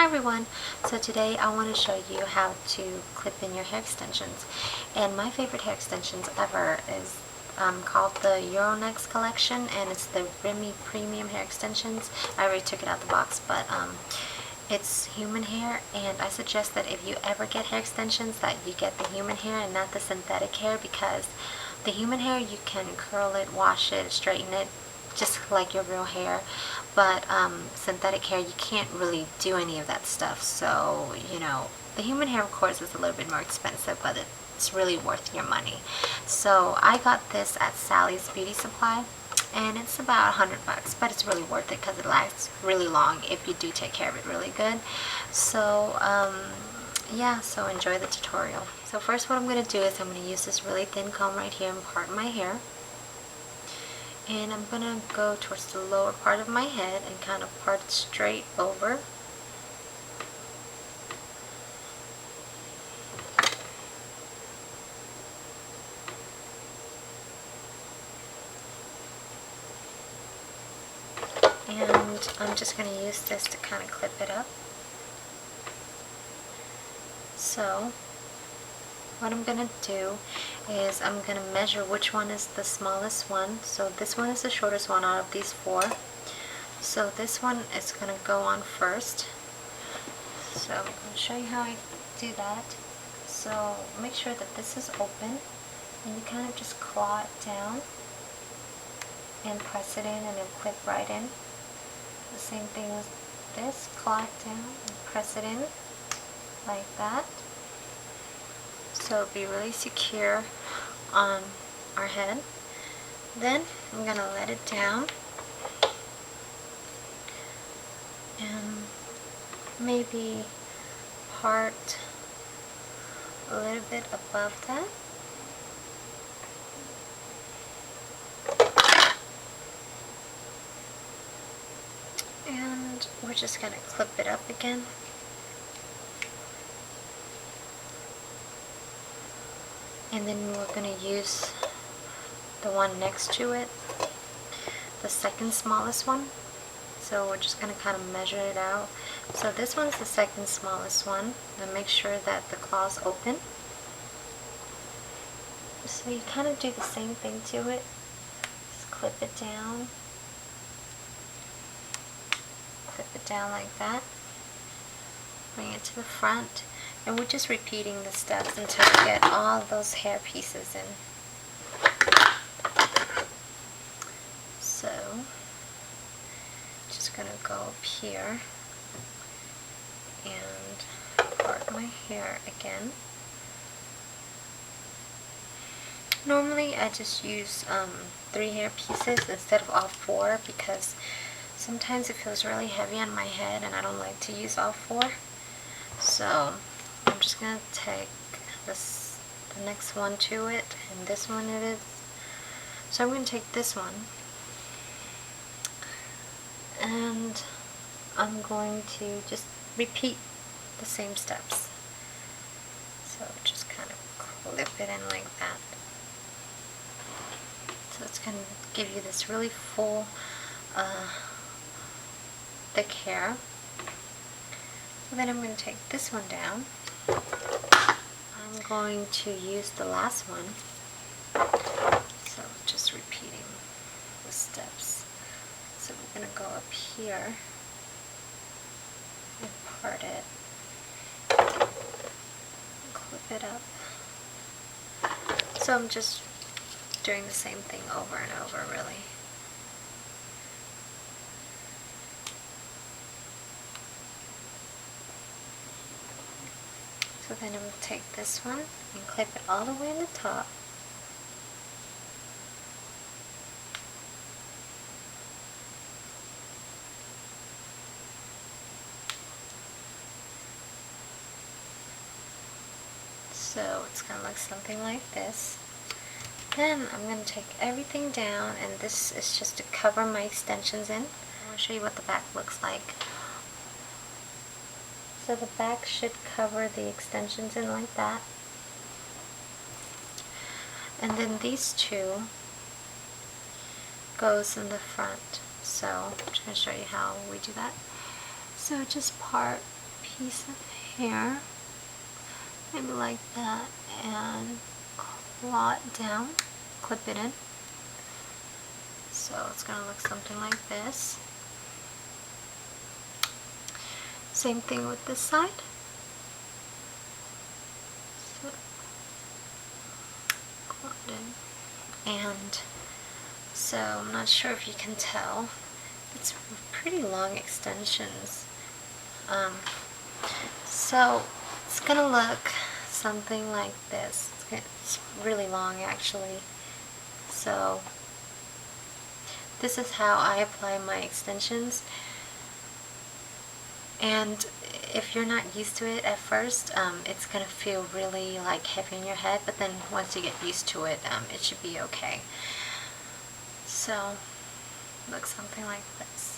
everyone, so today I want to show you how to clip in your hair extensions. And my favorite hair extensions ever is called the Euronext collection, and it's the Remy Premium hair extensions. I already took it out the box, but it's human hair, and I suggest that if you ever get hair extensions that you get the human hair and not the synthetic hair, because the human hair you can curl it, wash it, straighten it, just like your real hair, but synthetic hair you can't really do any of that stuff. So the human hair of course is a little bit more expensive, but it's really worth your money. So I got this at Sally's Beauty Supply, and it's about $100, but it's really worth it because it lasts really long if you do take care of it really good. So yeah, so enjoy the tutorial. So first what I'm going to do is I'm going to use this really thin comb right here and part my hair. And I'm going to go towards the lower part of my head and kind of part it straight over. And I'm just going to use this to kind of clip it up. So what I'm going to do is I'm going to measure which one is the smallest one. So this one is the shortest one out of these four. So this one is going to go on first. So I'm going to show you how I do that. So make sure that this is open, and you kind of just claw it down and press it in, and it'll clip right in. The same thing with this, claw it down and press it in like that. So it'll be really secure on our head. Then I'm going to let it down and maybe part a little bit above that. And we're just going to clip it up again. And then we're going to use the one next to it, the second smallest one. So we're just going to kind of measure it out. So this one's the second smallest one. And make sure that the claw's open. So you kind of do the same thing to it. Just clip it down. Clip it down like that. Bring it to the front. And we're just repeating the steps until we get all those hair pieces in. So, just going to go up here and part my hair again. Normally I just use 3 hair pieces instead of all 4, because sometimes it feels really heavy on my head and I don't like to use all 4. So I'm just going to take the next one to it, and this one it is. So I'm going to take this one and I'm going to just repeat the same steps. So just kind of clip it in like that. So it's going to give you this really full, thick hair. So then I'm going to take this one down. I'm going to use the last one. So just repeating the steps. So we're going to go up here and part it, and clip it up. So I'm just doing the same thing over and over, really. So then I'm going to take this one and clip it all the way in the top. So it's going to look something like this. Then I'm going to take everything down, and this is just to cover my extensions in. I want to show you what the back looks like. So the back should cover the extensions in like that. And then these two goes in the front. So I'm just going to show you how we do that. So just part piece of hair, maybe like that, and claw it down, clip it in. So it's going to look something like this. Same thing with this side. So, claw it in. And so I'm not sure if you can tell, it's pretty long extensions. So it's going to look something like this. It's really long actually. So this is how I apply my extensions. And if you're not used to it at first, it's going to feel really like heavy in your head, but then once you get used to it, it should be okay. So, looks something like this.